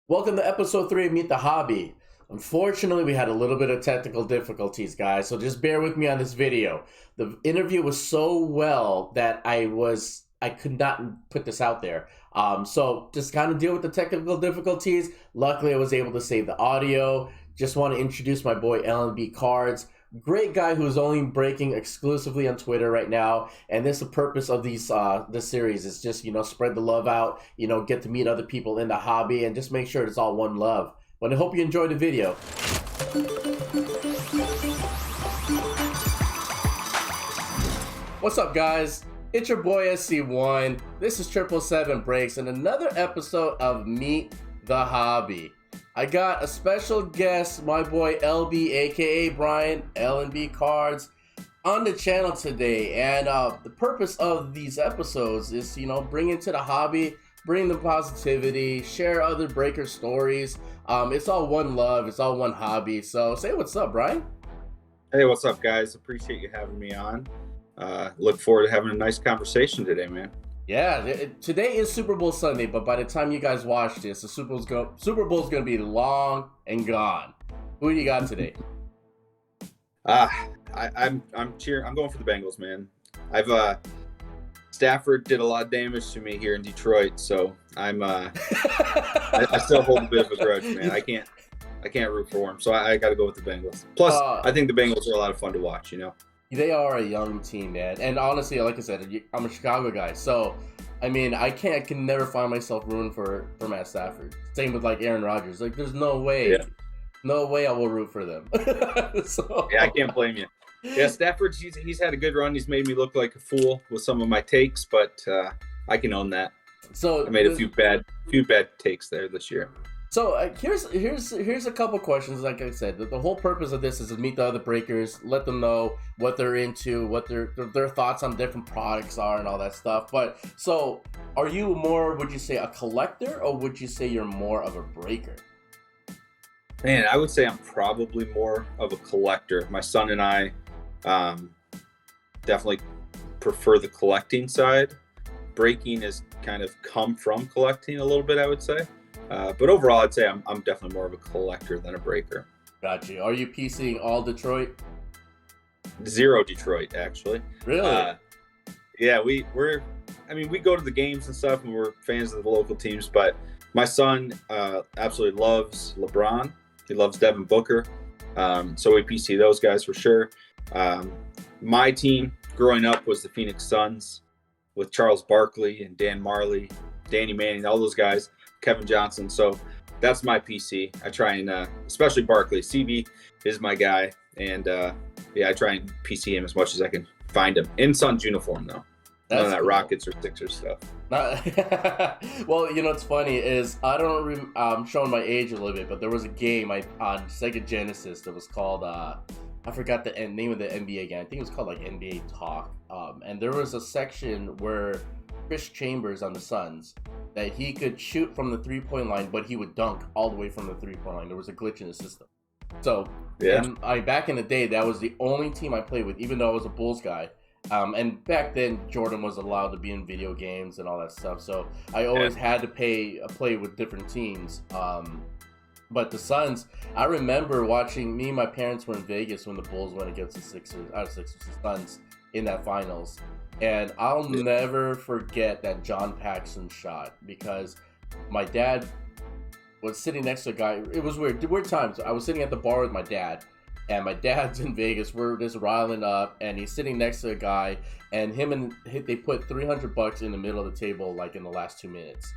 Welcome to episode 3 of Meet the Hobby. Unfortunately, we had a little bit of technical difficulties, guys, so just bear with me on this video. The interview was so well that I could not put this out there. So just kind of deal with the technical difficulties. Luckily, I was able to save the audio. Just want to introduce my boy LNB Cards. Great guy who's only breaking exclusively on Twitter right now, and this is the purpose of this series is just spread the love out, get to meet other people in the hobby, and just make sure it's all one love. But I hope you enjoyed the video. What's up, guys? It's your boy SC1. This is 777 Breaks and another episode of Meet the Hobby. I got a special guest, my boy LB, aka Brian, LNB Cards, on the channel today. And the purpose of these episodes is, bring into the hobby, bring the positivity, share other breaker stories. It's all one love, it's all one hobby. So say what's up, Brian. Hey, what's up, guys? Appreciate you having me on. Look forward to having a nice conversation today, man. Yeah, today is Super Bowl Sunday, but by the time you guys watch this, the Super Bowl's gonna be long and gone. Who do you got today? I'm cheering. I'm going for the Bengals, man. Stafford did a lot of damage to me here in Detroit, so I'm I still hold a bit of a grudge, man. I can't root for him, so I got to go with the Bengals. Plus, I think the Bengals are a lot of fun to watch. They are a young team, man. And honestly, like I said, I'm a Chicago guy. So, I mean, I can never find myself rooting for Matt Stafford. Same with, like, Aaron Rodgers. Like, there's no way. Yeah. No way I will root for them. So. Yeah, I can't blame you. Yeah, Stafford, he's had a good run. He's made me look like a fool with some of my takes, but I can own that. So I made a few bad takes there this year. So here's a couple questions. Like I said, the whole purpose of this is to meet the other breakers, let them know what they're into, what their thoughts on different products are, and all that stuff. But so, are you more, would you say, a collector, or would you say you're more of a breaker? Man, I would say I'm probably more of a collector. My son and I definitely prefer the collecting side. Breaking has kind of come from collecting a little bit, I would say. But overall, I'd say I'm definitely more of a collector than a breaker. Gotcha. Are you PCing all Detroit? 0 Detroit, actually. Really? Yeah, we go to the games and stuff, and we're fans of the local teams. But my son absolutely loves LeBron. He loves Devin Booker. So we PC those guys for sure. My team growing up was the Phoenix Suns with Charles Barkley and Dan Marley, Danny Manning, all those guys. Kevin Johnson. So that's my PC. I try and, especially Barkley. CB is my guy. And I try and PC him as much as I can find him. In Suns uniform, though. None of that cool. Rockets or Sixers stuff. Well, it's funny is I'm showing my age a little bit, but there was a game on Sega Genesis that was called, I forgot the name of the NBA game. I think it was called like NBA Talk. And there was a section where Chris Chambers on the Suns, that he could shoot from the three-point line, but he would dunk all the way from the three-point line. There was a glitch in the system. So, yeah. And back in the day, that was the only team I played with, even though I was a Bulls guy. And back then, Jordan was allowed to be in video games and all that stuff. So I always had to play with different teams. But the Suns, I remember watching, me and my parents were in Vegas when the Bulls went against the Suns in that finals. And I'll never forget that John Paxson shot, because my dad was sitting next to a guy. It was weird times. I was sitting at the bar with my dad, and my dad's in Vegas. We're just riling up, and he's sitting next to a guy, and they put $300 in the middle of the table, like in the last 2 minutes.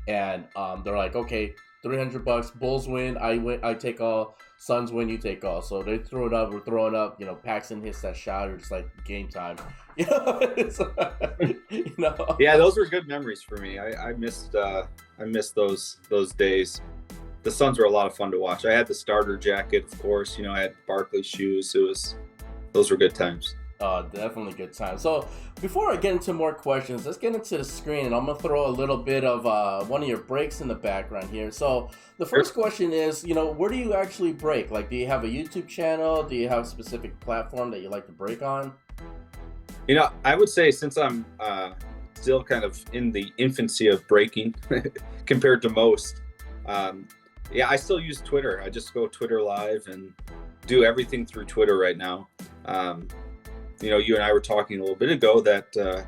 And they're like, okay, $300, Bulls win, I take all, Suns win, you take all. So they throw it up, we're throwing up, Paxson hits that shot, it's like game time. Yeah, those were good memories for me. I missed those days. The Suns were a lot of fun to watch. I had the starter jacket, of course, I had Barkley shoes. Those were good times. Definitely good time. So before I get into more questions, let's get into the screen, and I'm gonna throw a little bit of one of your breaks in the background here. So the first question is, where do you actually break? Like, do you have a YouTube channel? Do you have a specific platform that you like to break on? I would say, since I'm still kind of in the infancy of breaking compared to most, Yeah, I still use Twitter. I just go Twitter live and do everything through Twitter right now. You and I were talking a little bit ago that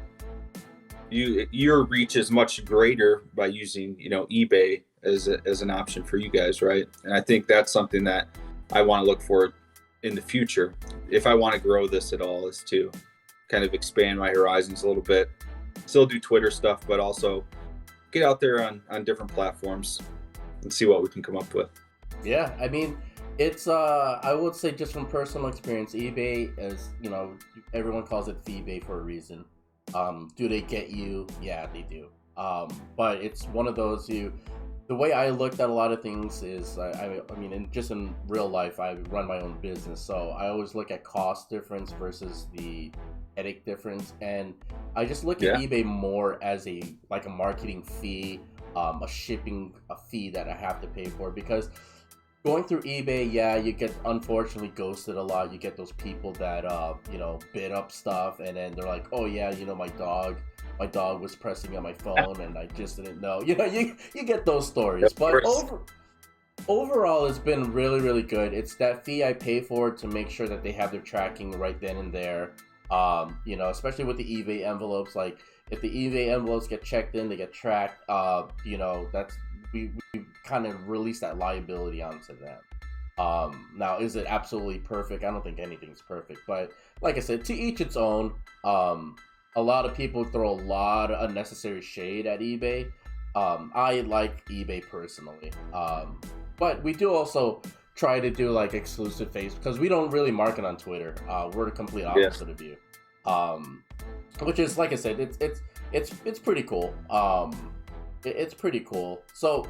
your reach is much greater by using eBay as an option for you guys, right? And I think that's something that I want to look for in the future if I want to grow this at all, is to kind of expand my horizons a little bit. Still do Twitter stuff, but also get out there on different platforms and see what we can come up with. Yeah, I mean, it's I would say, just from personal experience, eBay is, everyone calls it eBay for a reason. Do they get you? Yeah, they do. But it's one of those, the way I looked at a lot of things is, I mean, just in real life, I run my own business, so I always look at cost difference versus the headache difference, and I just look at eBay more as a marketing fee, a shipping fee that I have to pay for, because going through eBay, you get, unfortunately, ghosted a lot. You get those people that bid up stuff, and then they're like, oh yeah, my dog was pressing on my phone and I just didn't know. You get those stories. But overall, it's been really, really good. It's that fee I pay for to make sure that they have their tracking right then and there. Especially with the eBay envelopes. Like, if the eBay envelopes get checked in, they get tracked. That's we kind of release that liability onto them. Now, is it absolutely perfect? I don't think anything's perfect. But like I said, to each its own. A lot of people throw a lot of unnecessary shade at eBay. I like eBay personally. But we do also try to do exclusive face, because we don't really market on Twitter. We're the complete opposite of you. Which is, like I said, it's pretty cool. It's pretty cool. So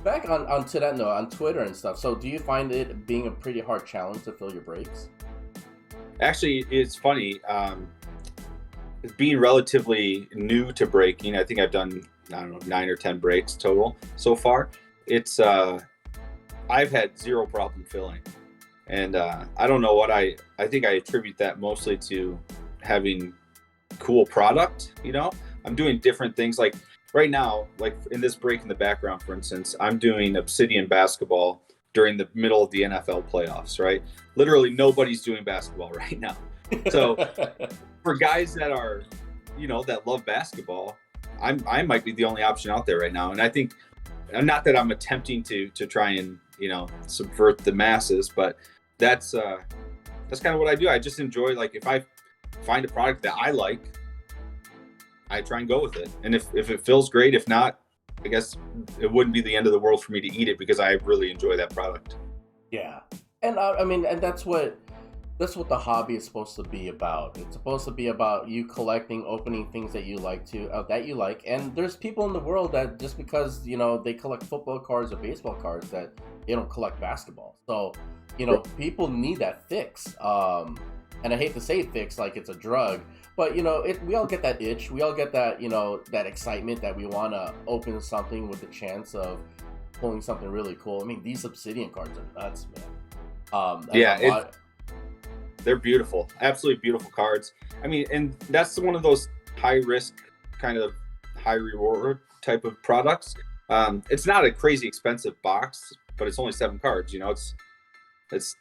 back on to that note, on Twitter and stuff. So do you find it being a pretty hard challenge to fill your breaks? Actually, it's funny. Being relatively new to breaking, I think I've done, 9 or 10 breaks total so far. It's I've had zero problem filling, and I don't know what I think I attribute that mostly to having cool product. I'm doing different things, like right now, like in this break in the background, for instance, I'm doing Obsidian basketball during the middle of the NFL playoffs, right? Literally nobody's doing basketball right now. So for guys that are, that love basketball, I might be the only option out there right now. And I think, not that I'm attempting to try and, subvert the masses, but that's kind of what I do. I just enjoy, if I find a product that I like, I try and go with it. And if it feels great, if not, I guess it wouldn't be the end of the world for me to eat it, because I really enjoy that product. Yeah. And and that's what the hobby is supposed to be about. It's supposed to be about you collecting, opening things that you like and there's people in the world that, just because they collect football cards or baseball cards, that they don't collect basketball. So people need that fix, and I hate to say fix like it's a drug, but we all get that itch. We all get that that excitement that we want to open something with the chance of pulling something really cool. I mean, these Obsidian cards are nuts, man. They're beautiful, absolutely beautiful cards. I mean, and that's one of those high risk, kind of high reward type of products. It's not a crazy expensive box, but it's only 7 cards. It's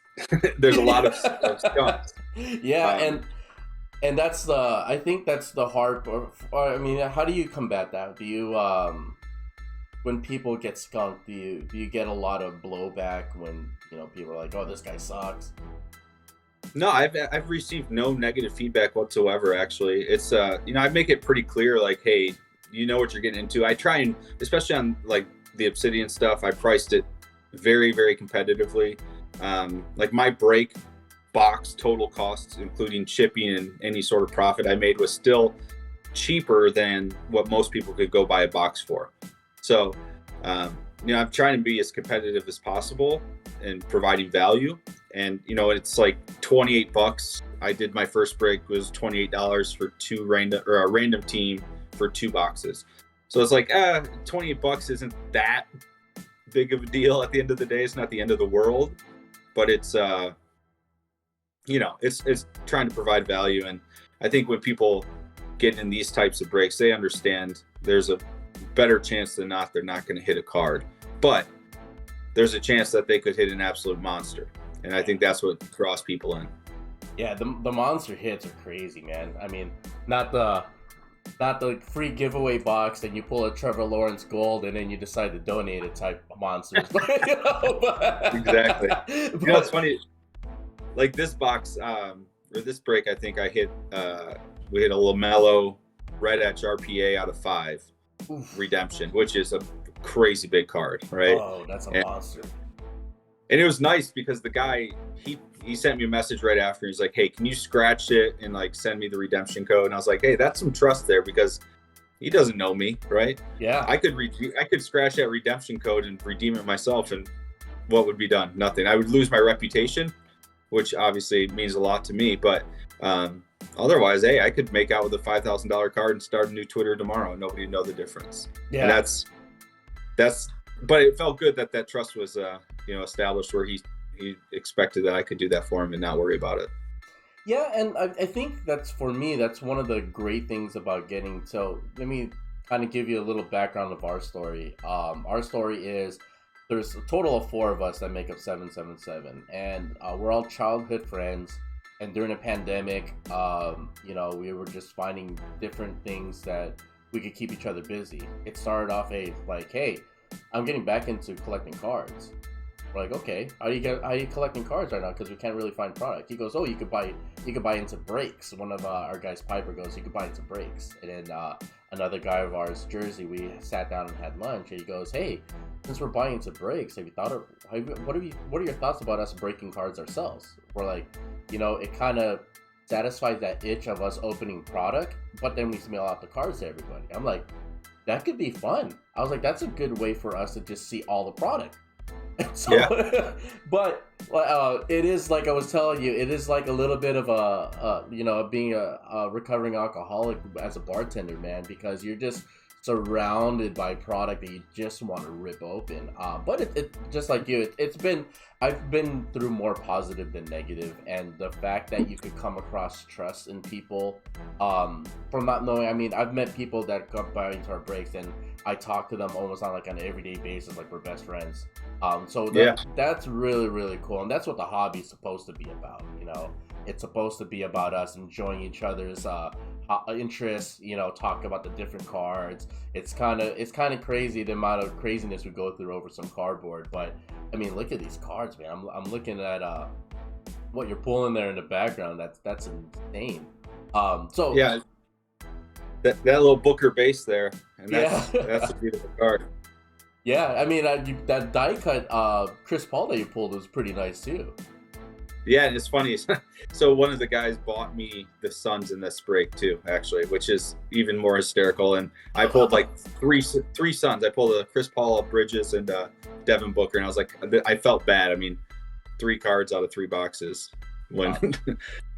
there's a lot of stuff. Yeah, and that's I think that's the hard part. I mean, how do you combat that? Do you when people get skunked, do you get a lot of blowback when people are like, oh, this guy sucks? No, I've received no negative feedback whatsoever. Actually, it's I make it pretty clear, like, hey, you know what you're getting into. I try and, especially on the Obsidian stuff, I priced it very, very competitively. My break box total costs, including shipping and any sort of profit I made, was still cheaper than what most people could go buy a box for. So, I'm trying to be as competitive as possible and providing value. And it's like $28. I did my first break was $28 for a random team for 2 boxes. So it's like $28 isn't that big of a deal at the end of the day. It's not the end of the world, but it's it's trying to provide value. And I think when people get in these types of breaks, they understand there's a better chance than not they're not going to hit a card. but there's a chance that they could hit an absolute monster. And I think that's what draws people in. Yeah, the monster hits are crazy, man. I mean, not the free giveaway box that you pull a Trevor Lawrence gold and then you decide to donate it type of monsters. Exactly. It's funny. Like this box, or this break, I think I hit. We hit a LaMelo Red Etch RPA out of 5 redemption, which is a crazy big card, right? Oh, that's a monster. And it was nice because the guy he sent me a message right after. He's like, "Hey, can you scratch it and like send me the redemption code?" And I was like, "Hey, that's some trust there because he doesn't know me, right? Yeah, I could scratch that redemption code and redeem it myself, and what would be done? Nothing. I would lose my reputation, which obviously means a lot to me. But otherwise, hey, I could make out with a $5,000 card and start a new Twitter tomorrow, and nobody would know the difference. Yeah, and that's. But it felt good that trust was established where he expected that I could do that for him and not worry about it. Yeah, and I think that's, for me, that's one of the great things about getting. So let me kind of give you a little background of our story. Our story is there's a total of 4 of us that make up 777, and we're all childhood friends. And during the pandemic, we were just finding different things that we could keep each other busy. It started off like, hey, I'm getting back into collecting cards. We're like, okay, how are you collecting cards right now? Because we can't really find product. He goes, oh, you could buy into breaks. One of our guys, Piper, goes, you could buy into breaks. And then another guy of ours, Jersey, we sat down and had lunch. And he goes, hey, since we're buying into breaks, have you thought of what are your thoughts about us breaking cards ourselves? We're like, it kind of satisfies that itch of us opening product, but then we mail out the cards to everybody. I'm like, that could be fun. I was like, that's a good way for us to just see all the product. So, yeah. But it is like I was telling you, it is like a little bit of being a recovering alcoholic as a bartender, man, because you're just surrounded by product that you just want to rip open. But it just like you, I've been through more positive than negative, and the fact that you could come across trust in people from not knowing. I mean, I've met people that come by into our breaks, and I talk to them almost on like an everyday basis, like we're best friends. That's really, really cool, and that's what the hobby's supposed to be about. It's supposed to be about us enjoying each other's interests. Talk about the different cards. It's kind of crazy the amount of craziness we go through over some cardboard. But I mean, look at these cards, man. I'm looking at what you're pulling there in the background. That's insane. Yeah, that little Booker base there, and that's a beautiful card. Yeah, I mean that die cut Chris Paul that you pulled was pretty nice too. Yeah, and it's funny. So one of the guys bought me the Suns in this break too, actually, which is even more hysterical. And I pulled like three Suns. I pulled a Chris Paul, Bridges, and Devin Booker, and I was like, I felt bad. I mean, 3 cards out of 3 boxes when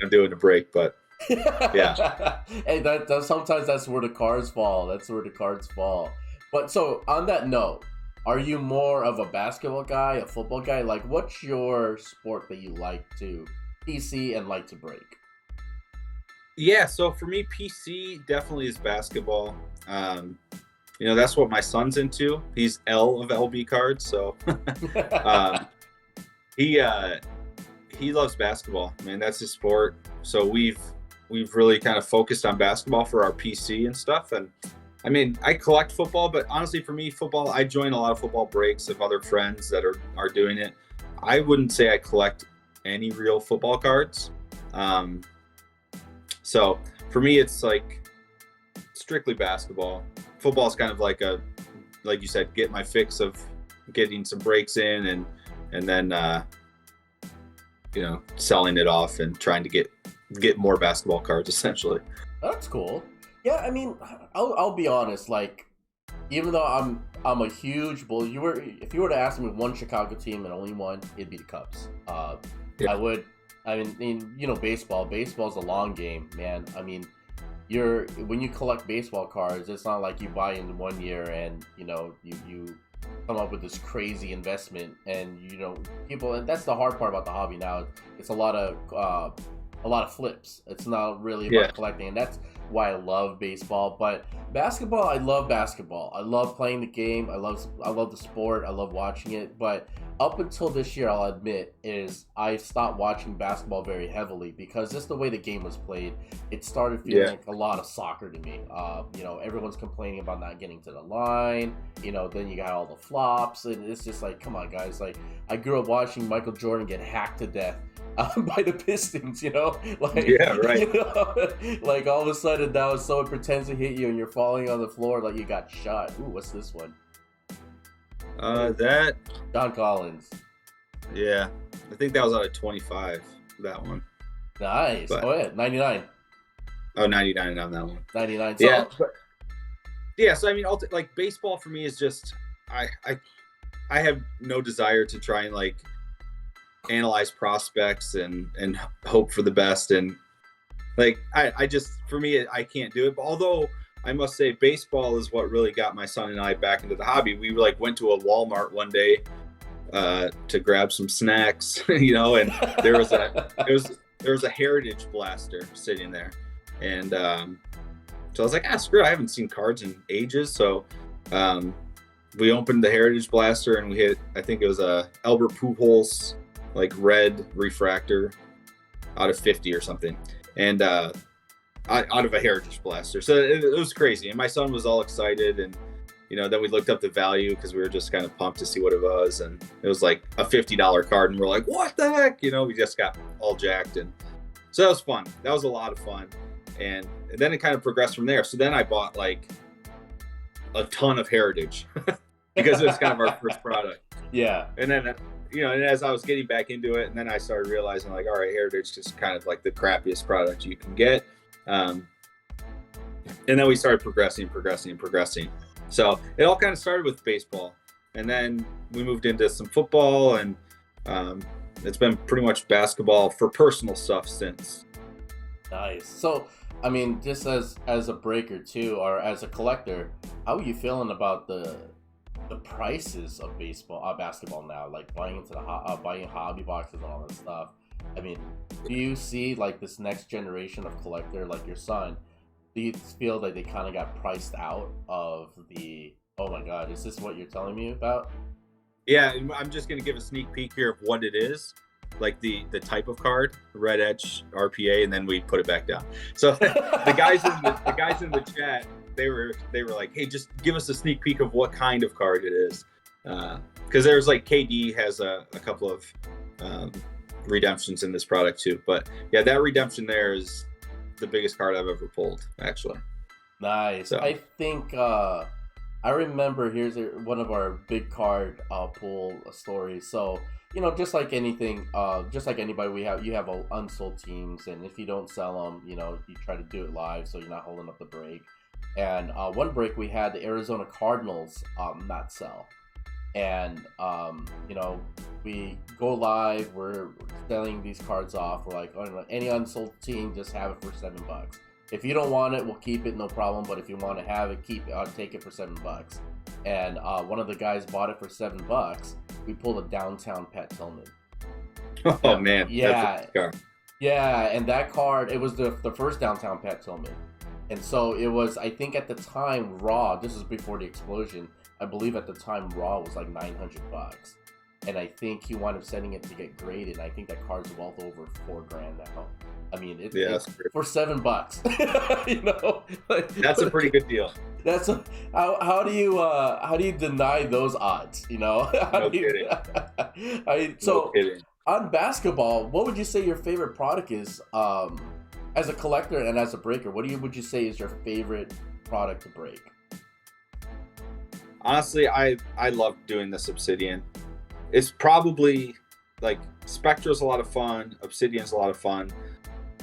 I'm doing a break, but yeah. Hey, that sometimes that's where the cards fall. That's where the cards fall. But so on that note, are you more of a basketball guy, a football guy? Like, what's your sport that you like to PC and like to break? Yeah, so for me, PC definitely is basketball. That's what my son's into. He's L of LB cards, so he loves basketball. Man, that's his sport. So we've really kind of focused on basketball for our PC and stuff. And I mean, I collect football, but honestly, for me, football, I join a lot of football breaks of other friends that are doing it. I wouldn't say I collect any real football cards. So for me, it's like strictly basketball. Football is kind of like like you said, get my fix of getting some breaks in and then selling it off and trying to get more basketball cards essentially. That's cool. Yeah, I mean, I'll be honest. Like, even though I'm a huge bull, if you were to ask me one Chicago team and only one, it'd be the Cubs. Yeah. I mean, baseball. Baseball's a long game, man. I mean, when you collect baseball cards, it's not like you buy in 1 year and you come up with this crazy investment and people. And that's the hard part about the hobby now. It's a lot a lot of flips. It's not really about collecting, and that's why I love baseball. But basketball, I love basketball. I love playing the game. I love the sport. I love watching it. But up until this year, I'll admit, is I stopped watching basketball very heavily because just the way the game was played, it started feeling like a lot of soccer to me. Everyone's complaining about not getting to the line. Then you got all the flops, and it's just like, come on, guys. Like, I grew up watching Michael Jordan get hacked to death by the Pistons, like all of a sudden now someone pretends to hit you and you're falling on the floor like you got shot. Ooh, what's this one? That John Collins. Yeah, I think that was out of 25. That one. Nice. But, 99. Oh, 99 on that one. 99. So I mean, like baseball for me is just I have no desire to try and like analyze prospects and hope for the best, and like I just, for me, I can't do it. But although I must say baseball is what really got my son and I back into the hobby. We like went to a Walmart one day to grab some snacks, and there was a Heritage blaster sitting there, and so I was like, screw it, I haven't seen cards in ages. So we opened the Heritage blaster and we hit, I think it was a Albert Pujols like red refractor out of 50 or something, and out of a Heritage blaster. So it was crazy, and my son was all excited, and then we looked up the value because we were just kind of pumped to see what it was, and it was like a $50 card, and we're like, what the heck, we just got all jacked. And so that was fun. That was a lot of fun, and then it kind of progressed from there. So then I bought like a ton of Heritage because it was kind of our first product. Yeah. And then and as I was getting back into it, and then I started realizing, like, all right, Heritage is kind of like the crappiest product you can get. And then we started progressing. So it all kind of started with baseball, and then we moved into some football, and it's been pretty much basketball for personal stuff since. Nice. So, I mean, just as a breaker too, or as a collector, how are you feeling about the prices of basketball now, like buying into buying hobby boxes and all that stuff? I mean, do you see like this next generation of collector, like your son, do you feel that they kind of got priced out of the, oh my god, is this what you're telling me about? Yeah, and I'm just going to give a sneak peek here of what it is, like the type of card, red edge RPA, and then we put it back down. So the guys in the chat, they were like, hey, just give us a sneak peek of what kind of card it is, because there's like KD has a couple of redemptions in this product too. But yeah, that redemption there is the biggest card I've ever pulled, actually. Nice. So. I think I remember, here's one of our big card pool stories. So just like anything, just like anybody, you have unsold teams, and if you don't sell them, you try to do it live so you're not holding up the break. And one break we had the Arizona Cardinals not sell, and we go live, we're selling these cards off, we're like, oh, any unsold team, just have it for $7. If you don't want it, we'll keep it, no problem, but if you want to have it, take it for $7. And one of the guys bought it for $7. We pulled a downtown Pat Tillman. Oh man, yeah, that's a card. Yeah, and that card, it was the first downtown Pat Tillman. And so it was, I think at the time, Raw, this is before the explosion, I believe at the time Raw was like $900. And I think he wound up sending it to get graded. I think that card's well over $4,000 now. I mean, it's for $7. That's a pretty good deal. That's how do you deny those odds? No kidding. No kidding. On basketball, what would you say your favorite product is? As a collector and as a breaker, what would you say is your favorite product to break? Honestly, I love doing this Obsidian. It's probably like Spectra's a lot of fun, Obsidian's a lot of fun,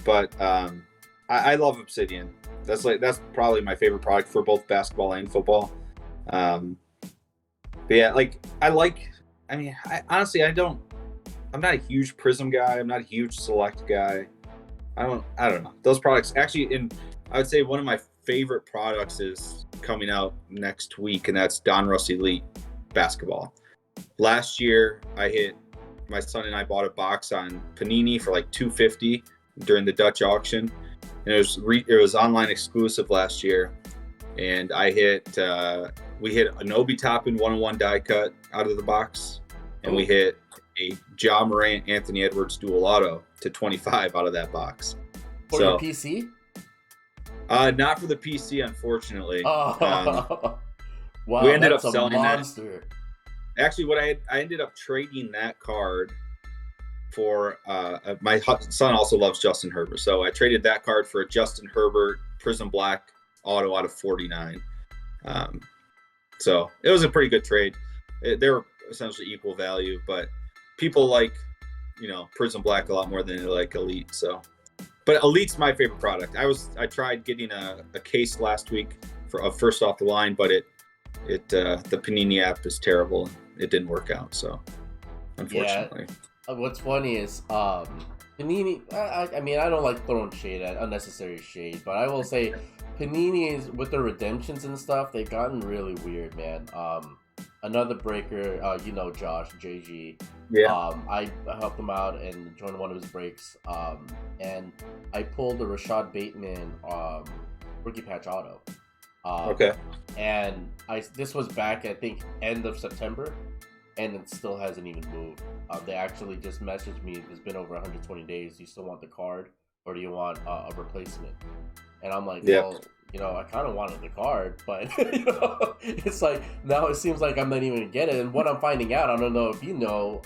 but I love Obsidian. That's probably my favorite product for both basketball and football. But yeah, honestly, I'm not a huge Prism guy. I'm not a huge Select guy. I don't know. Those products actually, I would say one of my favorite products is coming out next week, and that's Donruss Elite basketball. Last year, my son and I bought a box on Panini for like $250, during the Dutch auction, and it was online exclusive last year. And we hit a Nobi Toppin 101 die cut out of the box, and we hit a Ja Morant Anthony Edwards dual auto to 25 out of that box. For your PC? Not for the PC, unfortunately. Oh. Wow, we ended up that's selling a monster. That. Actually, I ended up trading that card for my son also loves Justin Herbert, so I traded that card for a Justin Herbert Prism Black auto out of 49. So it was a pretty good trade. They were essentially equal value, but people like, Prism Black a lot more than they like Elite. So, but Elite's my favorite product. I tried getting a case last week for first off the line, but the Panini app is terrible. It didn't work out, so unfortunately. Yeah. What's funny is Panini. I mean, I don't like throwing shade at unnecessary shade, but I will say Panini is with the redemptions and stuff. They've gotten really weird, man. Another breaker, Josh JG. Yeah. I helped him out and joined one of his breaks. And I pulled the Rashad Bateman rookie patch auto. Okay. And this was back, I think, end of September, and it still hasn't even moved. They actually just messaged me. It's been over 120 days. Do you still want the card, or do you want a replacement? And I'm like, well, I kind of wanted the card, but it's like now it seems like I'm not even gonna get it. And what I'm finding out, I don't know if you know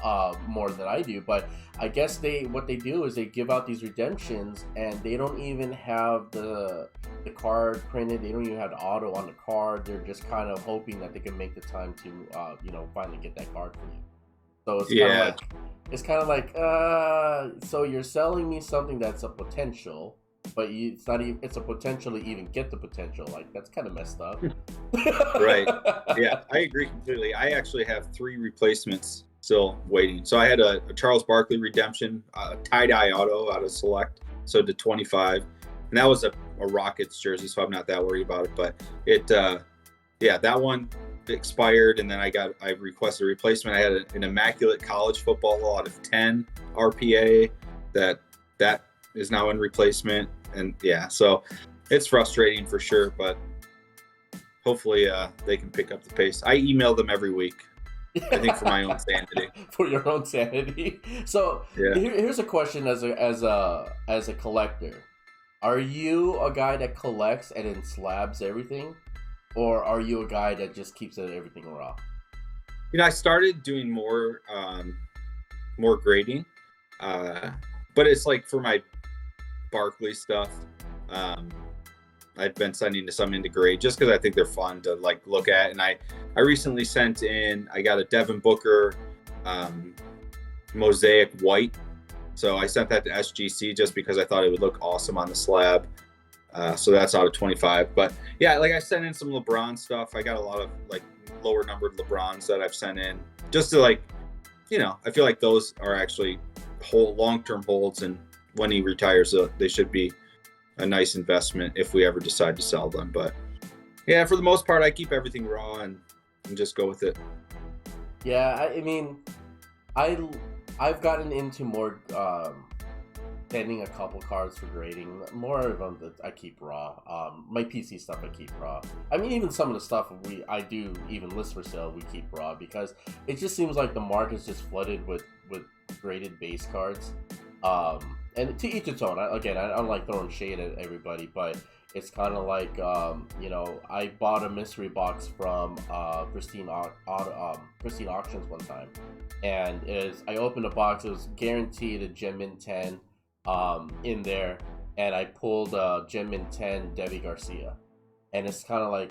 more than I do, but I guess what they do is they give out these redemptions, and they don't even have the card printed. They don't even have the auto on the card. They're just kind of hoping that they can make the time to finally get that card for you. So it's kind of like so you're selling me something that's a potential, but it's not even, it's a potential to even get the potential. Like, that's kind of messed up. Right. Yeah, I agree completely. I actually have 3 replacements still waiting. So I had a Charles Barkley redemption, a tie-dye auto out of Select, so to 25. And that was a Rockets jersey, so I'm not that worried about it. But that one expired, and then I requested a replacement. I had an immaculate college football out of 10 RPA that is now in replacement. And so it's frustrating for sure, but hopefully they can pick up the pace. I email them every week, I think, for my own sanity. For your own sanity. So here's a question as a collector. Are you a guy that collects and then slabs everything, or are you a guy that just keeps everything raw? I started doing more grading, but it's like for my Barkley stuff, I've been sending some into grade just because I think they're fun to like look at. And I recently sent in, I got a Devin Booker mosaic white, so I sent that to SGC just because I thought it would look awesome on the slab. So that's out of 25. But yeah, like I sent in some LeBron stuff. I got a lot of like lower numbered LeBrons that I've sent in just to like, I feel like those are actually long-term holds, and when he retires, they should be a nice investment if we ever decide to sell them. But yeah, for the most part, I keep everything raw and just go with it. Yeah, I mean, I've gotten into more sending a couple cards for grading. More of them that I keep raw. My PC stuff I keep raw. I mean, even some of the stuff I do even list for sale, we keep raw, because it just seems like the market's just flooded with graded base cards. And to each its own. I don't like throwing shade at everybody, but it's kind of like, I bought a mystery box from Pristine Auctions one time, and I opened a box. It was guaranteed a Gem Mint 10 in there, and I pulled Gem Mint 10 Debbie Garcia, and it's kind of like,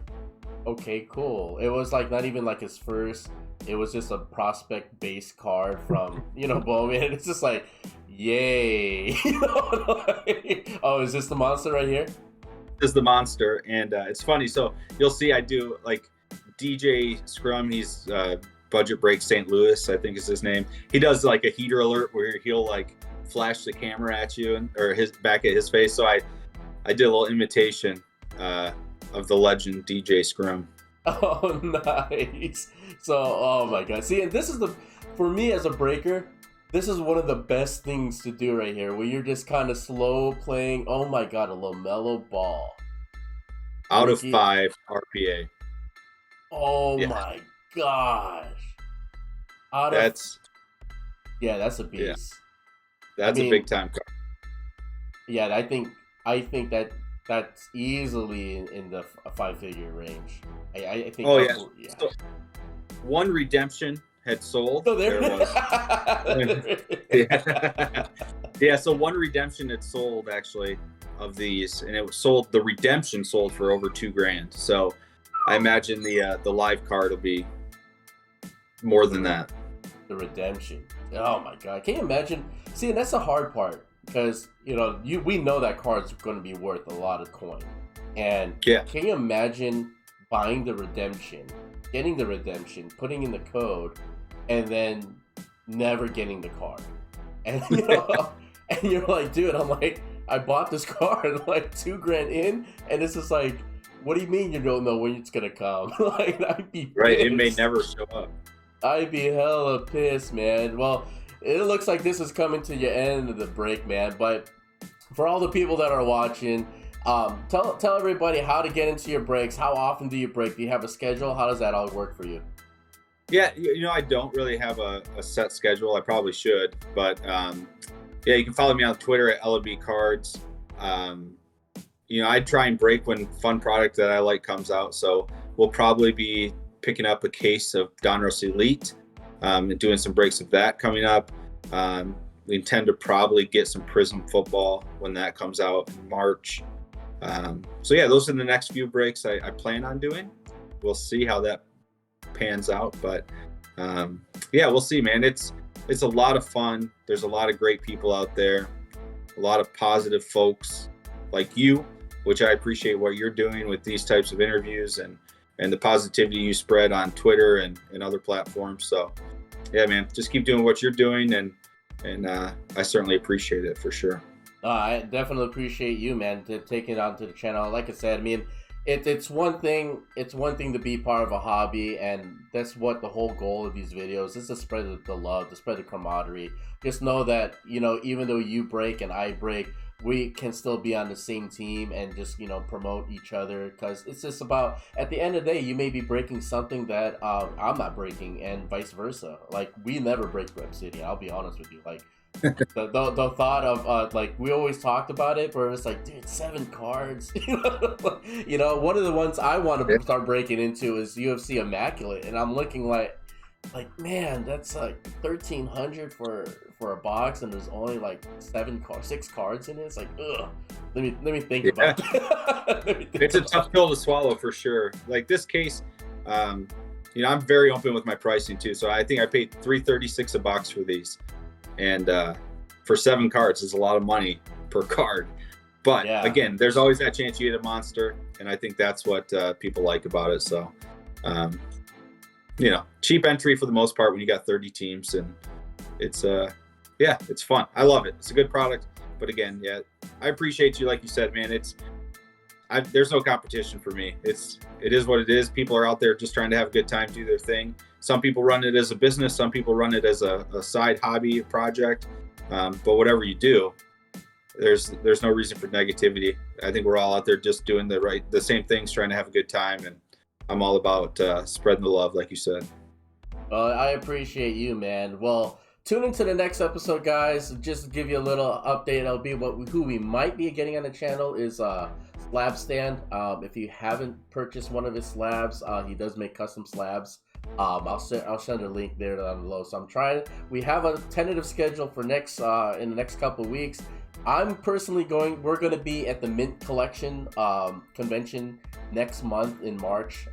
okay, cool. It was like not even like his first. It was just a prospect base card from Bowman. It's just like, yay. Oh, is this the monster right here? This is the monster, and it's funny. So you'll see I do like DJ Scrum. He's Budget Break St. Louis, I think is his name. He does like a heater alert where he'll like flash the camera at you or his back at his face. So I did a little imitation of the legend DJ Scrum. Oh, nice. So, oh my God. See, and this is for me as a breaker, This is one of the best things to do right here, where you're just kind of slow playing. Oh my god, a LaMelo Ball. Out of 5 RPA. Oh my gosh. That's a beast. Yeah. That's a big time card. Yeah, I think that's easily in the 5-figure range. I think. Oh yeah. So, one redemption had sold. Oh, there was. Yeah. So one redemption had sold actually of these, and it was sold. The redemption sold for over $2,000. So I imagine the live card will be more than that. The redemption. Oh my god! Can you imagine? See, and that's the hard part, because we know that card's going to be worth a lot of coin, and can you imagine buying the redemption, getting the redemption, putting in the code, and then never getting the card, and and you're like, dude, I bought this card like $2,000 in, and it's just like, what do you mean you don't know when it's gonna come? Like, I'd be pissed. Right. It may never show up. I'd be hella pissed, man. Well, it looks like this is coming to your end of the break, man. But for all the people that are watching, tell everybody how to get into your breaks. How often do you break? Do you have a schedule? How does that all work for you? Yeah, I don't really have a set schedule. I probably should, but you can follow me on Twitter at LB Cards. I try and break when fun product that I like comes out. So we'll probably be picking up a case of Donruss Elite and doing some breaks of that coming up. We intend to probably get some Prism football when that comes out in March. Those are the next few breaks I plan on doing. We'll see how that pans out, but we'll see, man. It's a lot of fun. There's a lot of great people out there, a lot of positive folks like you, which I appreciate what you're doing with these types of interviews and the positivity you spread on Twitter and other platforms. So yeah, man, just keep doing what you're doing, and I certainly appreciate it for sure. I definitely appreciate you, man, to take it onto the channel. Like I said, I mean, it's one thing to be part of a hobby, and that's what the whole goal of these videos is, to spread the love, to spread the camaraderie. Just know that, even though you break and I break, we can still be on the same team and just promote each other, because it's just about, at the end of the day, you may be breaking something that I'm not breaking, and vice versa. Like, we never break for Obsidian, I'll be honest with you. Like, the thought of we always talked about it, where it's like, dude, 7 cards. One of the ones I want to start breaking into is UFC Immaculate, and I'm looking like man, that's like $1,300 for a box, and there's only like 6 cards in it. It's like, ugh. Let me think about it. It's a tough pill to swallow for sure. Like this case, I'm very open with my pricing too. So I think I paid $336 a box for these, and for 7 cards is a lot of money per card. But again, there's always that chance you get a monster, and I think that's what people like about it. So. Cheap entry for the most part when you got 30 teams, and it's fun. I love it. It's a good product, but again, I appreciate you. Like you said, man, there's no competition for me. It is what it is. People are out there just trying to have a good time, do their thing. Some people run it as a business. Some people run it as a side hobby project. But whatever you do, there's no reason for negativity. I think we're all out there just doing the same things, trying to have a good time, and I'm all about spreading the love, like you said. I appreciate you, man. Well, tune into the next episode, guys. Just to give you a little update, who we might be getting on the channel is Slab Stand. If you haven't purchased one of his slabs, he does make custom slabs. I'll send a link there down below. So we have a tentative schedule for in the next couple of weeks. I'm personally we're going to be at the Mint Collection convention next month in March.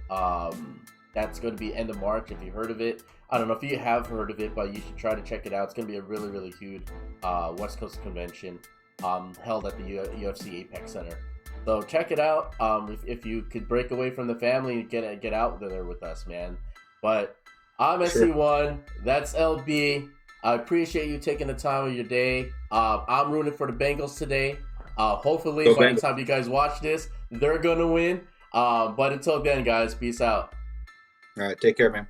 That's going to be end of March. If you heard of it, I don't know if you have heard of it, but you should try to check it out. It's going to be a really, really huge West Coast convention held at the UFC Apex Center. So check it out. If you could break away from the family and get out there with us, man. But I'm SC1. That's LB. I appreciate you taking the time of your day. I'm rooting for the Bengals today. Hopefully, by the time you guys watch this, they're going to win. But until then, guys, peace out. All right, take care, man.